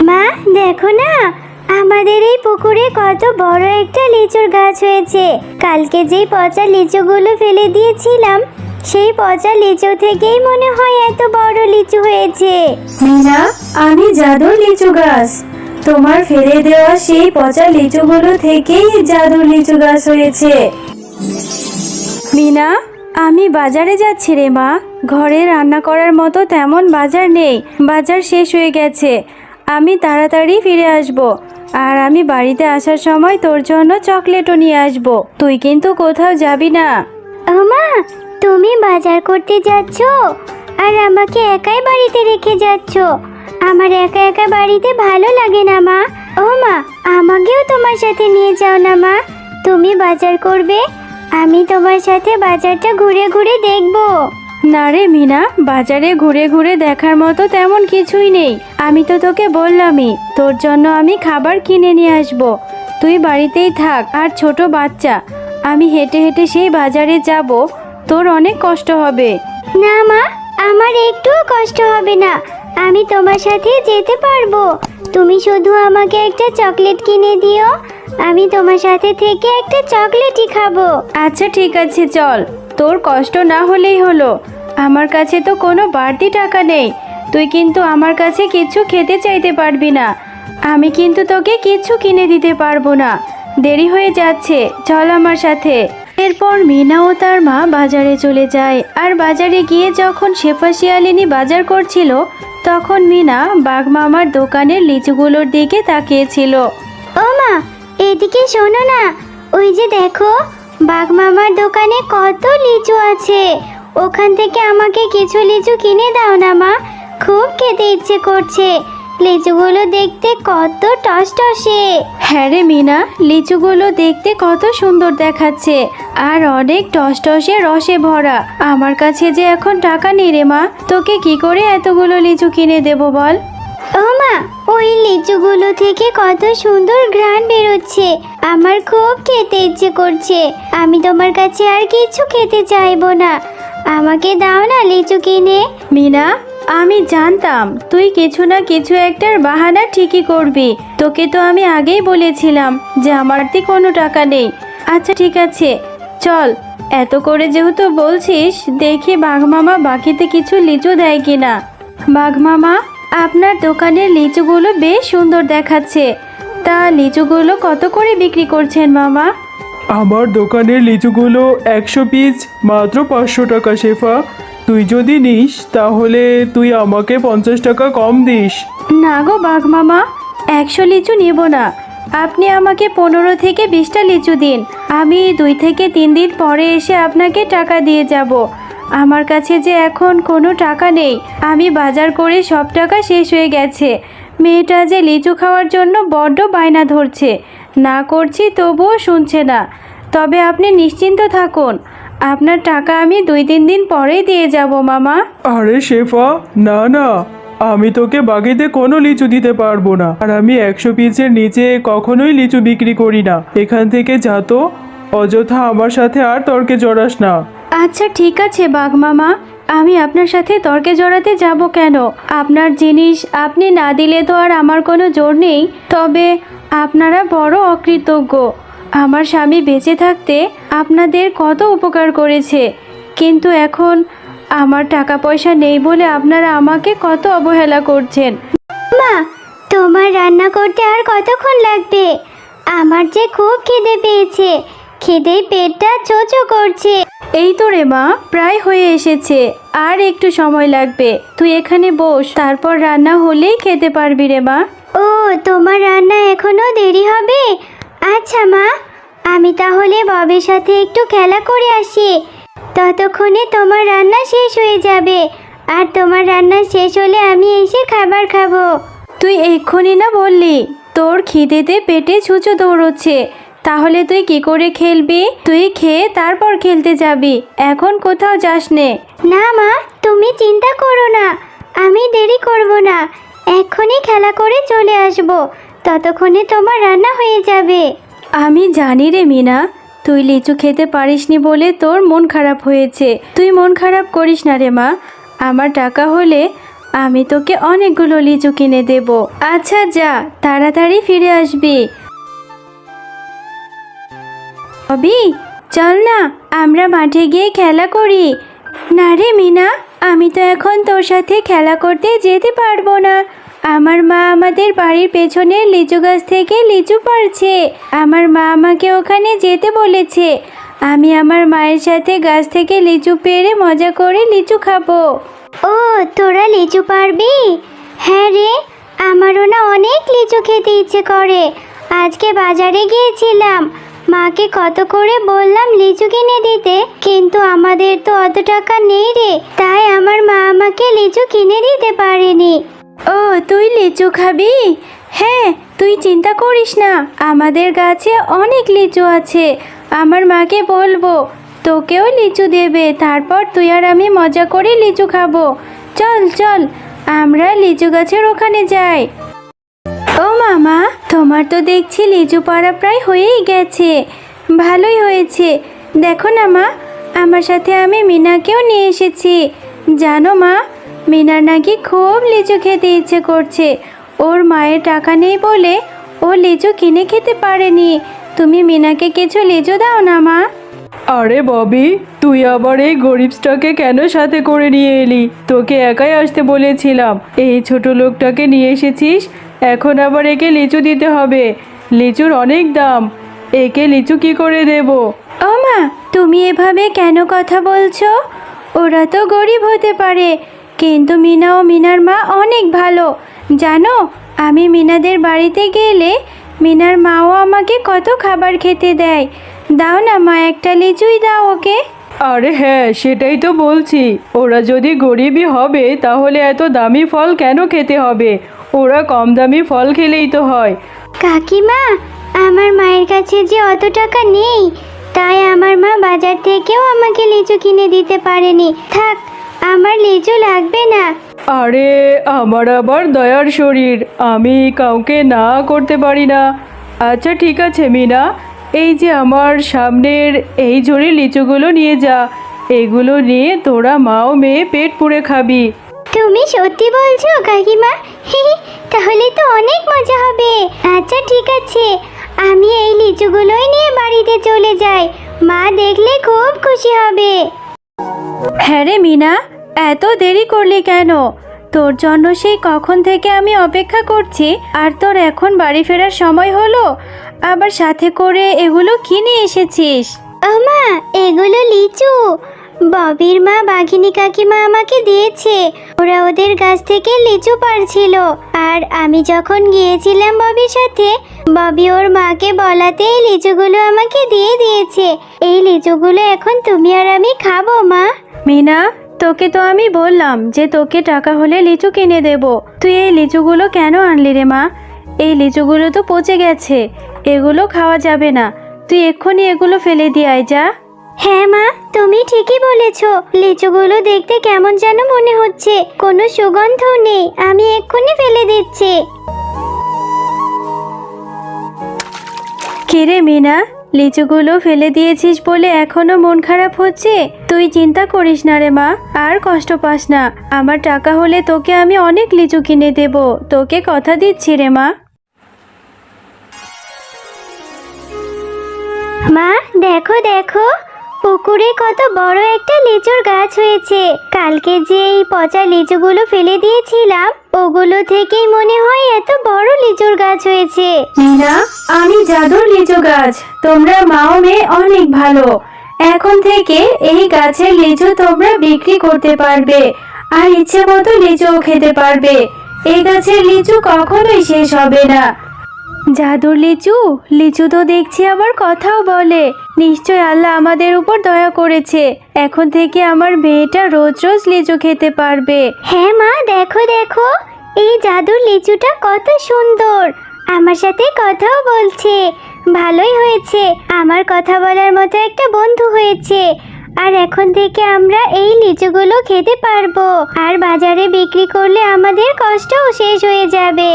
মা দেখো না, আমাদের এই পুকুরে কত বড় একটা লিচুর গাছ হয়েছে। কালকে যেই পচা লিচুগুলো ফেলে দিয়েছিলাম, সেই পচা লিচু থেকেই মনে হয় এত বড় লিচু হয়েছে। মিনা, আমি জাদুর লিচু গাছ। তোমার ফেলে দেওয়া সেই পচা লিচুগুলো থেকেই জাদুর লিচু গাছ হয়েছে। মিনা, আমি বাজারে যাচ্ছি রে মা। ঘরে রান্না করার মতো তেমন বাজার নেই, বাজার শেষ হয়ে গেছে। আমি তাড়াতাড়ি ফিরে আসব। আর আমি বাড়িতে আসার সময় তোর জন্য চকলেটও নিয়ে আসব। তুই কিন্তু কোথাও যাবি না। ও মা, তুমি বাজার করতে যাচ্ছ আর আমাকে একাই বাড়িতে রেখে যাচ্ছ? আমার একা একা বাড়িতে ভালো লাগে না মা। ও মা, আমাকেও তোমার সাথে নিয়ে যাও না মা। তুমি বাজার করবে, আমি তোমার সাথে বাজারটা ঘুরে ঘুরে দেখব। না রে মিনা, বাজারে ঘুরে ঘুরে দেখার মতো তেমন কিছুই নেই। আমি তো তোকে বললামই, তোর জন্য আমি খাবার কিনে নিয়ে আসব। তুই বাড়িতেই থাক। আর ছোট বাচ্চা, আমি হেঁটে হেঁটে সেই বাজারে যাব, তোর অনেক কষ্ট হবে। না মা, আমার একটুও কষ্ট হবে না, আমি তোমার সাথে যেতে পারবো। তুমি শুধু আমাকে একটা চকলেট কিনে দিও, আমি তোমার সাথে থেকে একটা চকলেটই খাবো। আচ্ছা ঠিক আছে, চল। তোর কষ্ট না হলেই হলো। আমার কাছে তো কোনো বাড়তি টাকা নেই। তুই কিন্তু আমার কাছে কিছু খেতে চাইতে পারবি না। আমি কিন্তু তোকে কিছু কিনে দিতে পারবো না। দেরি হয়ে যাচ্ছে, চল আমার সাথে। এরপর মিনা ও তার মা বাজারে চলে যায়। আর বাজারে গিয়ে যখন শেফা শিয়ালিনী বাজার করছিল, তখন মিনা বাঘ মামার দোকানের লিচুগুলোর দিকে তাকিয়েছিল। ও মা, এদিকে শোনো না, ওই যে দেখো, বাঘ মামার দোকানে কত লিচু আছে। ওখান থেকে আমাকে কিছু লিচু কিনে দাও না মা, খুব খেতে ইচ্ছে করছে। লিচুগুলো দেখতে কত টসটসে। হ্যাঁ রে মিনা, লিচুগুলো দেখতে কত সুন্দর দেখাচ্ছে আর অনেক টসটসে রসে ভরা। আমার কাছে যে এখন টাকা নেই রে মা, তোকে কি করে এতগুলো লিচু কিনে দেব বল? ও মা, ওই লিচুগুলো থেকে কত সুন্দর ঘ্রাণ বেরোচ্ছে, আমার খুব খেতে ইচ্ছে করছে। আমি তোমার কাছে আর কিছু খেতে চাইবো না, আমাকে দাও না লিচু কিনে। মিনা, আমি জানতাম তুই কিছু না কিছু একটার বাহানা ঠিকই করবি। তোকে তো আমি আগেই বলেছিলাম যে আমার হাতে কোনো টাকা নেই। আচ্ছা ঠিক আছে, চল। এত করে যেহেতু বলছিস, দেখি বাঘ মামা বাকিতে কিছু লিচু দেয় কিনা। বাঘ মামা, আপনার দোকানের লিচুগুলো বেশ সুন্দর দেখাচ্ছে। তা লিচুগুলো কত করে বিক্রি করছেন মামা? আমার দোকানের লিচুগুলো 100 পিস মাত্র 500 টাকা শেফা। তুই যদি নিস তাহলে তুই আমাকে 50 টাকা কম দিস। না গো বাঘ মামা, 100 লিচু নেব না। আপনি আমাকে 15 থেকে 20টা লিচু দিন। আমি 2 থেকে 3 দিন পরে এসে আপনাকে টাকা দিয়ে যাব। আমার কাছে যে এখন কোনো টাকা নেই। আমি বাজার করে সব টাকা শেষ হয়ে গেছে। মেয়েটা যে লিচু খাওয়ার জন্য বড্ড বায়না ধরছে, না করছি তবুও শুনছে না। তবে আপনি নিশ্চিন্ত থাকুন, আপনার টাকা আমি 2-3 দিন পরেই দিয়ে যাব মামা। আরে শেফা, না না, আমি তোকে বাকিতে কোনো লিচু দিতে পারবো না। আর আমি 100 পিসের নিচে কখনোই লিচু বিক্রি করি না। এখান থেকে যা তো, অযথা আমার সাথে আর তর্কে জড়াস না। আচ্ছা ঠিক আছে বাঘ মামা, আমি আপনার সাথে তর্কে জড়াতে যাব কেন? আপনার জিনিস আপনি না দিলে তো আর আমার কোনো জোর নেই। তবে আপনারা বড় অকৃতজ্ঞ। আমার স্বামী বেঁচে থাকতে আপনাদের কত উপকার করেছে, কিন্তু এখন আমার টাকা পয়সা নেই বলে আপনারা আমাকে কত অবহেলা করছেন। মা, তোমার রান্না করতে আর কতক্ষণ লাগবে? আমার যে খুব খিদে পেয়েছে, খিদেই পেটটা চোচো করছে। এই তো রে মা, প্রায় হয়ে এসেছে, আর একটু সময় লাগবে। তুই এখানে বস, তারপর রান্না হলেই খেতে পারবি রে মা। ও, তোমার রান্না এখনো দেরি হবে? আচ্ছা মা, আমি তাহলে ববের সাথে একটু খেলা করে আসি। ততক্ষণে তোমার রান্না শেষ হয়ে যাবে, আর তোমার রান্না শেষ হলে আমি এসে খাবার খাবো। তুই এক্ষুনি না বললি তোর খিদেতে পেটে ছুঁচো দৌড়চ্ছে, তাহলে তুই কি করে খেলবি? তুই খেয়ে তারপর খেলতে যাবি, এখন কোথাও যাস নে। না মা, তুমি চিন্তা করো না, আমি দেরি করব না, এক্ষুনি খেলা করে চলে আসব। ততক্ষণে তোমার রান্না হয়ে যাবে। আমি জানি রে মিনা, তুই লিচু খেতে পারিসনি বলে তোর মন খারাপ হয়েছে। তুই মন খারাপ করিস না রে মা। আমার টাকা হলে আমি তোকে অনেকগুলো লিচু কিনে দেব। আচ্ছা যা, তাড়াতাড়ি ফিরে আসবি। ববি চল না, আমরা মাঠে গিয়ে খেলা করি। না রে মিনা, আমি তো এখন তোর সাথে খেলা করতে যেতে পারবো না। আমার মা আমাদের বাড়ির পেছনের লিচু গাছ থেকে লিচু পাড়ছে। আমার মা আমাকে ওখানে যেতে বলেছে। আমি আমার মায়ের সাথে গাছ থেকে লিচু পেড়ে মজা করে লিচু খাবো। ও তোরা লিচু পারবি? হ্যাঁ রে, আমারও না অনেক লিচু খেতে ইচ্ছে করে। আজকে বাজারে গিয়েছিলাম, মাকে কত করে বললাম লিচু কিনে দিতে, কিন্তু আমাদের তো অত টাকা নেই রে, তাই আমার মা আমাকে লিচু কিনে দিতে পারেনি। ও তুই লিচু খাবি? হ্যাঁ, তুই চিন্তা করিস না, আমাদের গাছে অনেক লিচু আছে। আমার মাকে বলবো তোকেও লিচু দেবে, তারপর তুই আর আমি মজা করে লিচু খাবো। চল চল, আমরা লিচু গাছের ওখানে যাই। ও মামা, তোমার তো দেখছি লিচু পাড়া প্রায় হয়েই গেছে। ভালোই হয়েছে। দেখো না মা, আমার সাথে আমি মিনাকেও নিয়ে এসেছি। জানো মা, মিনার নাকি খুব লিচু খেতে ইচ্ছে করছে। ওর মায়ের টাকা নেই বলে ও লিচু কিনে খেতে পারেনি। তুমি মিনাকে কিছু লিচু দাও না মা। আরে ববি, তুই আবার এই গরিবটাকে কেন সাথে করে নিয়ে এলি? তোকে একাই আসতে বলেছিলাম, এই ছোট লোকটাকে নিয়ে এসেছিস, এখন আবার একে লিচু দিতে হবে। লিচুর অনেক দাম, একে লিচু কি করে দেব? ও মা, তুমি এভাবে কেন কথা বলছো? ওরা তো গরিব হতে পারে, কিন্তু মিনা ও মিনার মা অনেক ভালো। জানো, আমি মিনাদের বাড়িতে গেলে মিনার মাও আমাকে কত খাবার খেতে দেয়। দাও না মা, একটা লিচুই দাও ওকে। আরে হ্যাঁ, সেটাই তো বলছি, ওরা যদি গরিবই হবে তাহলে এত দামি ফল কেন খেতে হবে? ওরা কম দামি ফল খেলেই তো হয়। কাকিমা, আমার মায়ের কাছে যে অত টাকা নেই, তাই আমার মা বাজার থেকেও আমাকে লিচু কিনে দিতে পারেনি। থাক, আমার লিচু লাগবে না। আরে আমার আবার দয়ার শরীর, আমি কাউকে না করতে পারি না। আচ্ছা ঠিক আছে মিনা, এই যে আমার সামনের এই ঝুড়ি লিচুগুলো নিয়ে যা। এগুলো নিয়ে তোরা মা ও মেয়ে পেট পুড়ে খাবি। তুমি সত্যি বলছো কাকিমা? তাহলে তো অনেক মজা হবে। আচ্ছা ঠিক আছে, আমি এই লিচুগুলোই নিয়ে বাড়িতে চলে যাই, মা দেখলে খুব খুশি হবে। হ্যাঁ রে মিনা, এত দেরি করলি কেন? তোর জন্য সেই কখন থেকে আমি অপেক্ষা করছি, আর তোর এখন বাড়ি ফেরার সময় হলো, আবার সাথে করে এগুলো কিনে এসেছিস। ও মা, এগুলো লিচু ববির মা বাঘিনী কাকিমা আমাকে দিয়েছে। ওরা ওদের গাছ থেকে লিচু পাড়ছিল, আর আমি যখন গিয়েছিলাম ববির সাথে, ববি ওর মাকে বলাতেই লিচুগুলো আমাকে দিয়ে দিয়েছে। এই লিচুগুলো এখন তুমি আর আমি খাবো মা। মিনা, তোকে তো আমি বললাম যে তোকে টাকা হলে লিচু কিনে দেব। তুই এই লিচুগুলো কেন আনলি রে মা? এই লিচুগুলো তো পচে গেছে, এগুলো খাওয়া যাবে না। তুই এক্ষুনি এগুলো ফেলে দিয়ে আয় যা। হ্যাঁ মা, তুমি ঠিকই বলেছো, লিচুগুলো দেখতে কেমন যেন মনে হচ্ছে, কোনো সুগন্ধও নেই। আমি এক্ষুনি ফেলে দিচ্ছি। কিরে মিনা, লিচুগুলো ফেলে দিয়েছিস বলে এখনো মন খারাপ হচ্ছে? তুই চিন্তা করিস না রে মা, আর কষ্ট পাস না। আমার টাকা হলে তোকে আমি অনেক লিচু কিনে দেব, তোকে কথা দিচ্ছি রে মা। মা দেখো দেখো, পুকুরে কত বড় একটা লিচুর গাছ হয়েছে। কালকে যে এই পচা লিচুগুলো ফেলে দিয়েছিলাম, ওগুলো থেকেই মনে হয় এত বড় লিচুর গাছ হয়েছে। মিনা, আমি জাদুর লিচু গাছ, তোমরা মা ও মেয়ে অনেক ভালো। এখন থেকে এই গাছের লিচু তোমরা বিক্রি করতে পারবে, আর ইচ্ছে মতো লিচুও খেতে পারবে। এই গাছের লিচু কখনোই শেষ হবে না। জাদুর লিচু, লিচু তো দেখছি আবার কথাও বলে। নিশ্চয় আল্লাহ আমাদের উপর দয়া করেছে, এখন থেকে আমার মেয়েটা রোজ রোজ লিচু খেতে পারবে। হ্যাঁ মা, দেখো দেখো, এই জাদুর লিচুটা কত সুন্দর, আমার সাথে কথাও বলছে। ভালোই হয়েছে, আমার কথা বলার মতো একটা বন্ধু হয়েছে। আর এখন থেকে আমরা এই লিচুগুলো খেতে পারবো, আর বাজারে বিক্রি করলে আমাদের কষ্টও শেষ হয়ে যাবে।